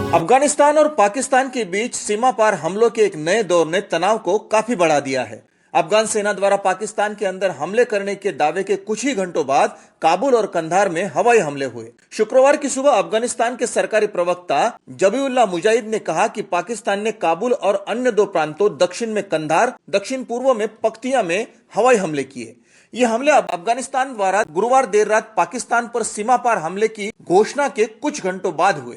अफगानिस्तान और पाकिस्तान के बीच सीमा पार हमलों के एक नए दौर ने तनाव को काफी बढ़ा दिया है। अफगान सेना द्वारा पाकिस्तान के अंदर हमले करने के दावे के कुछ ही घंटों बाद काबुल और कंधार में हवाई हमले हुए। शुक्रवार की सुबह अफगानिस्तान के सरकारी प्रवक्ता जबीउल्लाह मुजाहिद ने कहा कि पाकिस्तान ने काबुल और अन्य दो प्रांतों दक्षिण में कंधार, दक्षिण पूर्व में पख्तिया में हवाई हमले किए। ये हमले अफगानिस्तान द्वारा गुरुवार देर रात पाकिस्तान पर सीमा पार हमले की घोषणा के कुछ घंटों बाद हुए,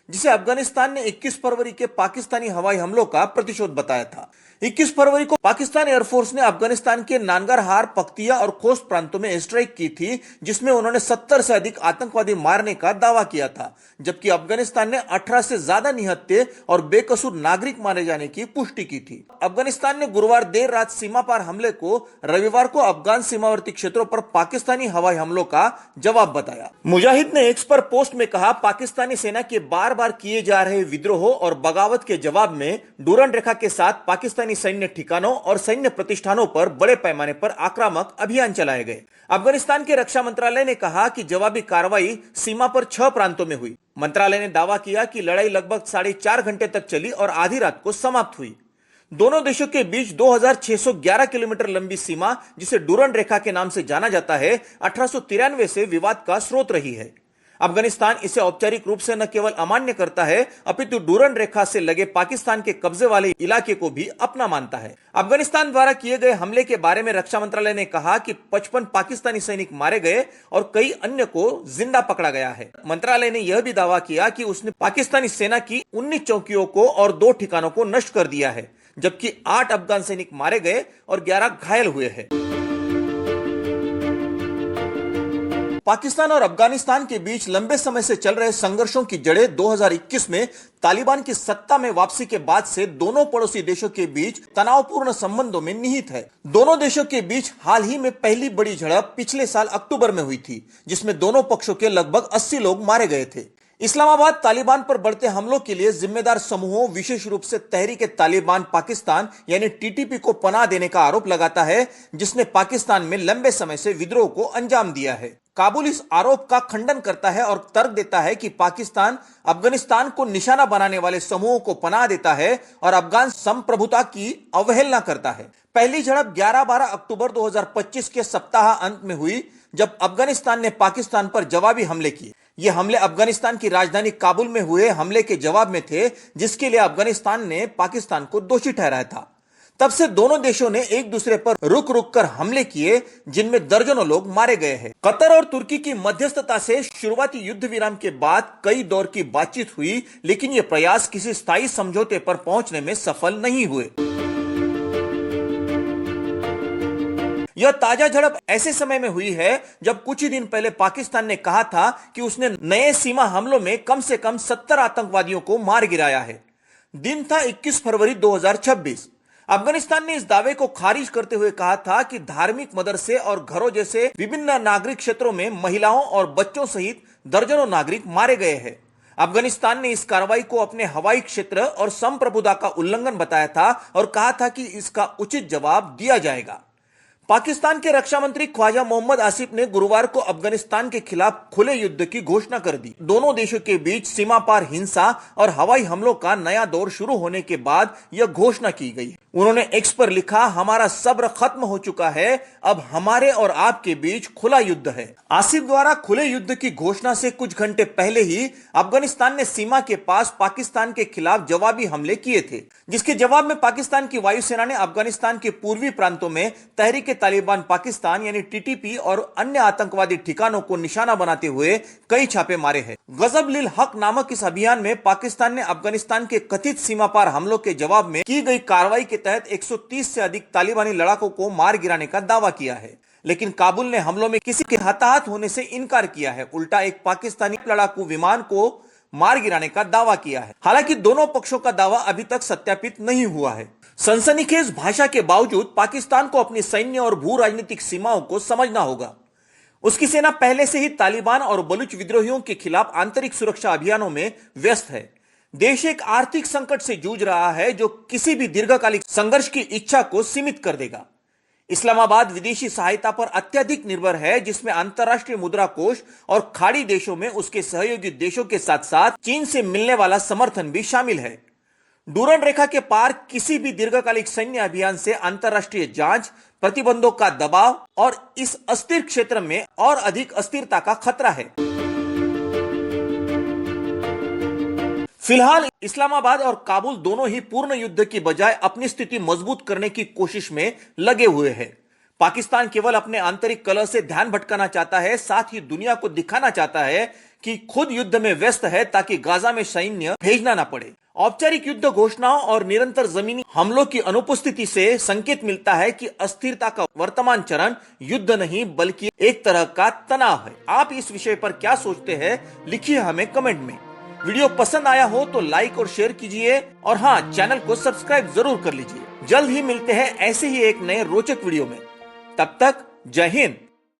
जिसे अफगानिस्तान ने 21 फरवरी के पाकिस्तानी हवाई हमलों का प्रतिशोध बताया था। 21 फरवरी को पाकिस्तान एयरफोर्स ने अफगानिस्तान के नांगरहार, पख्तिया और खोस्त प्रांतों में एयर स्ट्राइक की थी, जिसमें उन्होंने 70 से अधिक आतंकवादी मारने का दावा किया था, जबकि अफगानिस्तान ने 18 से ज्यादा निहत्थे और बेकसूर नागरिक मारे जाने की पुष्टि की थी। अफगानिस्तान ने गुरुवार देर रात सीमा पार हमले को रविवार को अफगान सीमावर्ती क्षेत्रों पर पाकिस्तानी हवाई हमलों का जवाब बताया। मुजाहिद ने एक्स पर पोस्ट में कहा, पाकिस्तानी सेना के बार बार किए जा रहे विद्रोह और बगावत के जवाब में डूरन रेखा के साथ पाकिस्तानी सैन्य ठिकानों और सैन्य प्रतिष्ठानों पर बड़े पैमाने पर आक्रामक अभियान चलाए गए। अफगानिस्तान के रक्षा मंत्रालय ने कहा कि जवाबी कार्रवाई सीमा पर 6 प्रांतों में हुई। मंत्रालय ने दावा किया कि लड़ाई लगभग 4.5 घंटे तक चली और आधी रात को समाप्त हुई। दोनों देशों के बीच 2611 किलोमीटर लंबी सीमा, जिसे डूरन रेखा के नाम से जाना जाता है, 1893 से विवाद का स्रोत रही है। अफगानिस्तान इसे औपचारिक रूप से न केवल अमान्य करता है, अपितु डूरन रेखा से लगे पाकिस्तान के कब्जे वाले इलाके को भी अपना मानता है। अफगानिस्तान द्वारा किए गए हमले के बारे में रक्षा मंत्रालय ने कहा कि 55 पाकिस्तानी सैनिक मारे गए और कई अन्य को जिंदा पकड़ा गया है। मंत्रालय ने यह भी दावा किया कि उसने पाकिस्तानी सेना की 19 चौकियों को और 2 ठिकानों को नष्ट कर दिया है, जबकि 8 अफगान सैनिक मारे गए और 11 घायल हुए हैं। पाकिस्तान और अफगानिस्तान के बीच लंबे समय से चल रहे संघर्षों की जड़ें 2021 में तालिबान की सत्ता में वापसी के बाद से दोनों पड़ोसी देशों के बीच तनावपूर्ण संबंधों में निहित है। दोनों देशों के बीच हाल ही में पहली बड़ी झड़प पिछले साल अक्टूबर में हुई थी, जिसमें दोनों पक्षों के लगभग 80 लोग मारे गए थे। इस्लामाबाद तालिबान पर बढ़ते हमलों के लिए जिम्मेदार समूहों, विशेष रूप से तहरीक-ए-तालिबान पाकिस्तान यानी टीटीपी को पनाह देने का आरोप लगाता है, जिसने पाकिस्तान में लंबे समय से विद्रोह को अंजाम दिया है। काबुल इस आरोप का खंडन करता है और तर्क देता है कि पाकिस्तान अफगानिस्तान को निशाना बनाने वाले समूहों को पनाह देता है और अफगान संप्रभुता की अवहेलना करता है। पहली झड़प 11-12 अक्टूबर 2025 के सप्ताह अंत में हुई, जब अफगानिस्तान ने पाकिस्तान पर जवाबी हमले किए। ये हमले अफगानिस्तान की राजधानी काबुल में हुए हमले के जवाब में थे, जिसके लिए अफगानिस्तान ने पाकिस्तान को दोषी ठहराया था। तब से दोनों देशों ने एक दूसरे पर रुक रुक कर हमले किए, जिनमें दर्जनों लोग मारे गए हैं। कतर और तुर्की की मध्यस्थता से शुरुआती युद्ध विराम के बाद कई दौर की बातचीत हुई, लेकिन ये प्रयास किसी स्थायी समझौते पर पहुंचने में सफल नहीं हुए। यह ताजा झड़प ऐसे समय में हुई है जब कुछ ही दिन पहले पाकिस्तान ने कहा था कि उसने नए सीमा हमलों में कम से कम 70 आतंकवादियों को मार गिराया है। दिन था 21 फरवरी 2026। अफगानिस्तान ने इस दावे को खारिज करते हुए कहा था कि धार्मिक मदरसे और घरों जैसे विभिन्न नागरिक क्षेत्रों में महिलाओं और बच्चों सहित दर्जनों नागरिक मारे गए हैं। अफगानिस्तान ने इस कार्रवाई को अपने हवाई क्षेत्र और संप्रभुता का उल्लंघन बताया था और कहा था कि इसका उचित जवाब दिया जाएगा। पाकिस्तान के रक्षा मंत्री ख्वाजा मोहम्मद आसिफ ने गुरुवार को अफगानिस्तान के खिलाफ खुले युद्ध की घोषणा कर दी। दोनों देशों के बीच सीमा पार हिंसा और हवाई हमलों का नया दौर शुरू होने के बाद यह घोषणा की गई। उन्होंने एक्स पर लिखा, हमारा सब्र खत्म हो चुका है, अब हमारे और आपके बीच खुला युद्ध है। आसिफ द्वारा खुले युद्ध की घोषणा से कुछ घंटे पहले ही अफगानिस्तान ने सीमा के पास पाकिस्तान के खिलाफ जवाबी हमले किए थे, जिसके जवाब में पाकिस्तान की वायुसेना ने अफगानिस्तान के पूर्वी प्रांतों में तहरीक-ए-तालिबान पाकिस्तान यानी टीटीपी और अन्य आतंकवादी ठिकानों को निशाना बनाते हुए कई छापे मारे हैं। गजब लिल हक नामक इस अभियान में पाकिस्तान ने अफगानिस्तान के कथित सीमा पार हमलों के जवाब में की गई कार्रवाई के तहत 130 से अधिक तालिबानी लड़ाकों को मार गिराने का दावा किया है, लेकिन काबुल ने हमलों में किसी के हताहत होने से इनकार किया है। उल्टा एक पाकिस्तानी लड़ाकू विमान को मार गिराने का दावा किया है। हालांकि दोनों पक्षों का दावा अभी तक सत्यापित नहीं हुआ है। सनसनीखेज भाषा के बावजूद पाकिस्तान को अपनी सैन्य और भू राजनीतिक सीमाओं को समझना होगा। उसकी सेना पहले से ही तालिबान और बलूच विद्रोहियों के खिलाफ आंतरिक सुरक्षा अभियानों में व्यस्त है। देश एक आर्थिक संकट से जूझ रहा है जो किसी भी दीर्घकालिक संघर्ष की इच्छा को सीमित कर देगा। इस्लामाबाद विदेशी सहायता पर अत्यधिक निर्भर है, जिसमें अंतर्राष्ट्रीय मुद्रा कोष और खाड़ी देशों में उसके सहयोगी देशों के साथ साथ चीन से मिलने वाला समर्थन भी शामिल है। डूरन रेखा के पार किसी भी दीर्घकालिक सैन्य अभियान से अंतर्राष्ट्रीय जांच, प्रतिबंधों का दबाव और इस अस्थिर क्षेत्र में और अधिक अस्थिरता का खतरा है। फिलहाल इस्लामाबाद और काबुल दोनों ही पूर्ण युद्ध की बजाय अपनी स्थिति मजबूत करने की कोशिश में लगे हुए हैं। पाकिस्तान केवल अपने आंतरिक कलह से ध्यान भटकाना चाहता है, साथ ही दुनिया को दिखाना चाहता है कि खुद युद्ध में व्यस्त है, ताकि गाजा में सैन्य भेजना ना पड़े। औपचारिक युद्ध घोषणाओं और निरंतर जमीनी हमलों की अनुपस्थिति से संकेत मिलता है कि अस्थिरता का वर्तमान चरण युद्ध नहीं बल्कि एक तरह का तनाव है। आप इस विषय पर क्या सोचते हैं, लिखिए हमें कमेंट में। वीडियो पसंद आया हो तो लाइक और शेयर कीजिए, और हाँ, चैनल को सब्सक्राइब जरूर कर लीजिए। जल्द ही मिलते हैं ऐसे ही एक नए रोचक वीडियो में। तब तक जय हिंद।